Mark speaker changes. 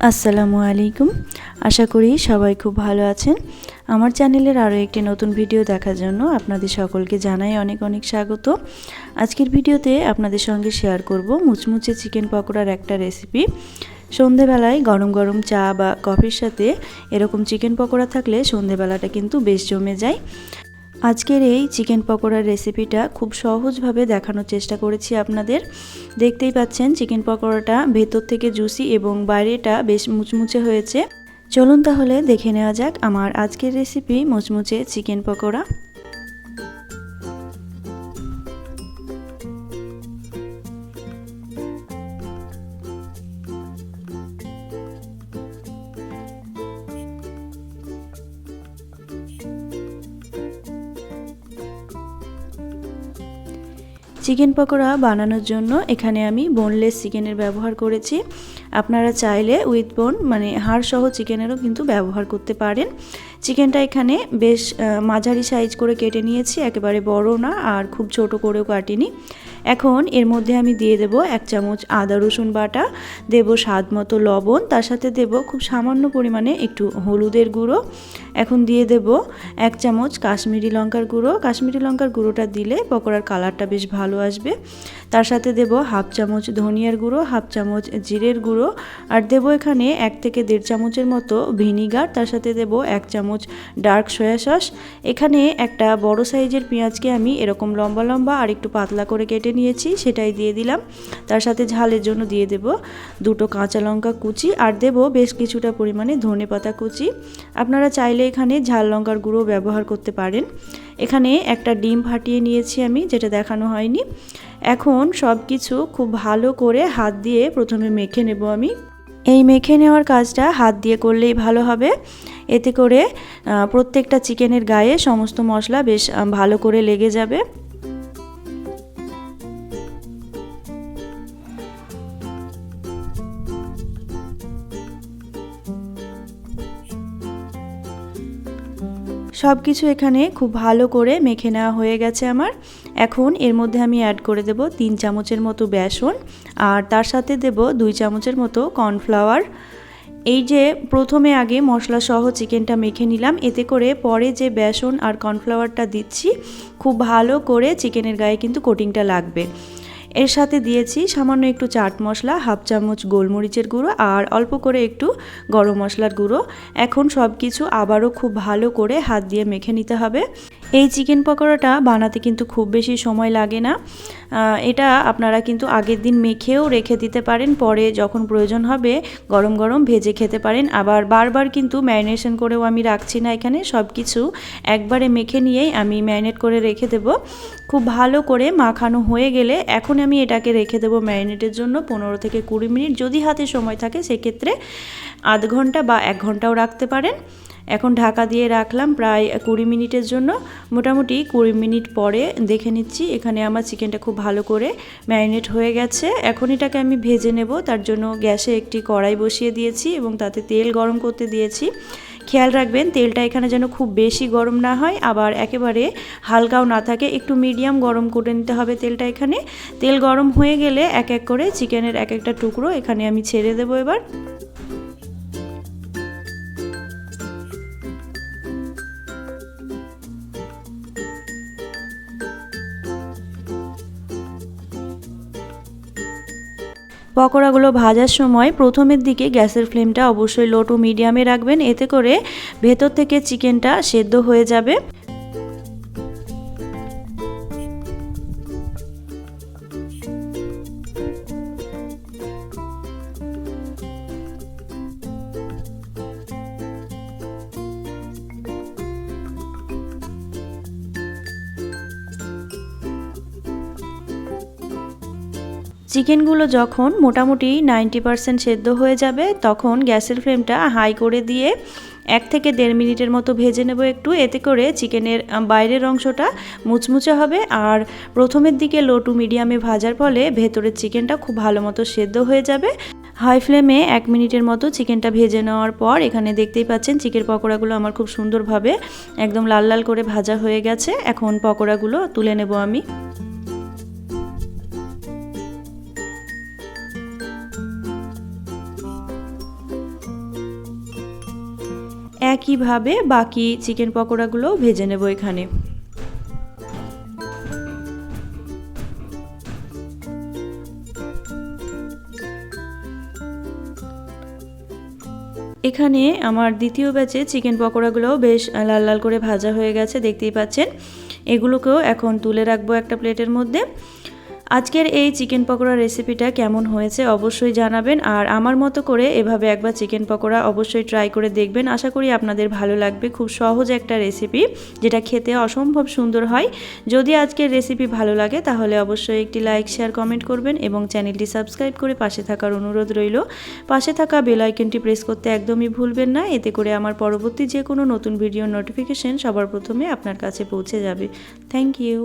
Speaker 1: আসসালামু আলাইকুম। আশা করি সবাই খুব ভালো আছেন। আমার চ্যানেলের আরও একটি নতুন ভিডিও দেখার জন্য আপনাদের সকলকে জানাই অনেক অনেক স্বাগত। আজকের ভিডিওতে আপনাদের সঙ্গে শেয়ার করব মুচমুচে চিকেন পকোড়ার একটা রেসিপি। সন্ধেবেলায় গরম গরম চা বা কফির সাথে এরকম চিকেন পকোড়া থাকলে সন্ধেবেলাটা কিন্তু বেশ জমে যায়। আজকের এই চিকেন পকোড়ার রেসিপিটা খুব সহজভাবে দেখানোর চেষ্টা করেছি আপনাদের। দেখতেই পাচ্ছেন চিকেন পকোড়াটা ভেতর থেকে জুসি এবং বাইরেটা বেশ মুচমুচে হয়েছে। চলুন তাহলে দেখে নেওয়া যাক আমার আজকের রেসিপি মুচমুচে চিকেন পকোড়া। চিকেন পকোড়া বানানোর জন্য এখানে আমি বোনলেস চিকেনের ব্যবহার করেছি। আপনারা চাইলে উইথ বোন মানে হাড় সহ চিকেনেরও কিন্তু ব্যবহার করতে পারেন। চিকেনটা এখানে বেশ মাঝারি সাইজ করে কেটে নিয়েছি, একেবারে বড় না আর খুব ছোট করেও কাটিনি। এখন এর মধ্যে আমি দিয়ে দেব 1 চামচ আদা রসুন বাটা, দেব স্বাদ মতো লবণ, তার সাথে দেব খুব সামান্য পরিমাণে একটু হলুদের গুঁড়ো। এখন দিয়ে দেব 1 চামচ কাশ্মীরি লঙ্কার গুঁড়ো। কাশ্মীরি লঙ্কার গুঁড়োটা দিলে পকোড়ার কালারটা বেশ ভালো আসবে। তার সাথে দেব 1/2 চামচ ধনিয়ার গুঁড়ো, 1/2 চামচ জিরের গুঁড়ো, আর দেব এখানে 1 থেকে 1.5 চামচের মতো ভিনিগার। তার সাথে দেব 1 চামচ ডার্ক সয়া সস। এখানে একটা বড় সাইজের পেঁয়াজকে আমি এরকম লম্বা লম্বা আর একটু পাতলা করে কেটে নিয়েছি, সেটাই দিয়ে দিলাম। তার সাথে ঝালের জন্য দিয়ে দেব 2টো কাঁচা লঙ্কা কুচি, আর দেব বেশ কিছুটা পরিমাণে ধনেপাতা কুচি। আপনারা চাইলে এখানে ঝাল লঙ্কার গুঁড়ো ব্যবহার করতে পারেন। এখানে একটা ডিম ফাটিয়ে নিয়েছি আমি, যেটা দেখানো হয়নি। এখন সব কিছু খুব ভালো করে হাত দিয়ে প্রথমে মেখে নেব আমি। এই মেখে নেওয়ার কাজটা হাত দিয়ে করলেই ভালো হবে। এতে করে প্রত্যেকটা চিকেনের গায়ে সমস্ত মশলা বেশ ভালো করে লেগে যাবে। সব কিছু এখানে খুব ভালো করে মেখে নেওয়া হয়ে গেছে আমার। এখন এর মধ্যে আমি অ্যাড করে দেব 3 চামচের মতো বেসন, আর তার সাথে দেব 2 চামচের মতো কর্নফ্লাওয়ার। এই যে প্রথমে আগে মশলা সহ চিকেনটা মেখে নিলাম, এতে করে পরে যে বেসন আর কর্নফ্লাওয়ারটা দিচ্ছি খুব ভালো করে চিকেনের গায়ে কিন্তু কোটিংটা লাগবে। এর সাথে দিয়েছি সামান্য একটু চাট মশলা, 1/2 চামচ গোলমরিচের গুঁড়ো, আর অল্প করে একটু গরম মশলার গুঁড়ো। এখন সব কিছু আবারও খুব ভালো করে হাত দিয়ে মেখে নিতে হবে। এই চিকেন পকোড়াটা বানাতে কিন্তু খুব বেশি সময় লাগে না। এটা আপনারা কিন্তু আগের দিন মেখেও রেখে দিতে পারেন, পরে যখন প্রয়োজন হবে গরম গরম ভেজে খেতে পারেন। আবার বারবার কিন্তু ম্যারিনেশন করেও আমি রাখছি না, এখানে সব কিছু একবারে মেখে নিয়েই আমি ম্যারিনেট করে রেখে দেব। খুব ভালো করে মাখানো হয়ে গেলে এখন আমি এটাকে রেখে দেবো ম্যারিনেটের জন্য 15 থেকে 20 মিনিট। যদি হাতে সময় থাকে সেক্ষেত্রে আধ ঘন্টা বা 1 ঘন্টাও রাখতে পারেন। এখন ঢাকা দিয়ে রাখলাম প্রায় 20 মিনিটের জন্য। মোটামুটি 20 মিনিট পরে দেখে নিচ্ছি এখানে আমার চিকেনটা খুব ভালো করে ম্যারিনেট হয়ে গেছে। এখন এটাকে আমি ভেজে নেব। তার জন্য গ্যাসে একটি কড়াই বসিয়ে দিয়েছি এবং তাতে তেল গরম করতে দিয়েছি। খেয়াল রাখবেন তেলটা এখানে যেন খুব বেশি গরম না হয়, আবার একেবারে হালকাও না থাকে, একটু মিডিয়াম গরম করে নিতে হবে তেলটা এখানে। তেল গরম হয়ে গেলে এক এক করে চিকেনের এক একটা টুকরো এখানে আমি ছেড়ে দেবো এবার। পকোড়াগুলো ভাজার সময় প্রথমের দিকে গ্যাসের ফ্লেমটা অবশ্যই লো টু মিডিয়ামে রাখবেন, এতে করে ভেতর থেকে চিকেনটা সেদ্ধ হয়ে যাবে। চিকেনগুলো যখন মোটামুটি 90% সেদ্ধ হয়ে যাবে তখন গ্যাসের ফ্লেমটা হাই করে দিয়ে 1 থেকে 1.5 মিনিটের মতো ভেজে নেব একটু। এতে করে চিকেনের বাইরের অংশটা মুচমুচে হবে, আর প্রথমের দিকে লো টু মিডিয়ামে ভাজার ফলে ভেতরের চিকেনটা খুব ভালো মতো সেদ্ধ হয়ে যাবে। হাই ফ্লেমে 1 মিনিটের মতো চিকেনটা ভেজে নেওয়ার পর এখানে দেখতেই পাচ্ছেন চিকেন পকোড়াগুলো আমার খুব সুন্দরভাবে একদম লাল লাল করে ভাজা হয়ে গেছে। এখন পকোড়াগুলো তুলে নেব আমি। একইভাবে বাকি চিকেন পকোড়াগুলোও ভেজে নেব এখানে। এখানে আমার দ্বিতীয় ব্যাচে চিকেন পকোড়াগুলোও বেশ লাল লাল করে ভাজা হয়ে গেছে, দেখতেই পাচ্ছেন। এগুলোকেও এখন তুলে রাখবো একটা প্লেটের মধ্যে। আজকের এই চিকেন পকোড়া রেসিপিটা কেমন হয়েছে অবশ্যই জানাবেন, আর আমার মতো করে এভাবে একবার চিকেন পকোড়া অবশ্যই ট্রাই করে দেখবেন। আশা করি আপনাদের ভালো লাগবে। খুব সহজ একটা রেসিপি যেটা খেতে অসম্ভব সুন্দর হয়। যদি আজকের রেসিপি ভালো লাগে তাহলে অবশ্যই একটি লাইক, শেয়ার, কমেন্ট করবেন এবং চ্যানেলটি সাবস্ক্রাইব করে পাশে থাকার অনুরোধ রইল। পাশে থাকা বেল আইকনটি প্রেস করতে একদমই ভুলবেন না, এতে করে আমার পরবর্তী যে কোনো নতুন ভিডিওর নোটিফিকেশন সবার প্রথমে আপনার কাছে পৌঁছে যাবে। Thank you.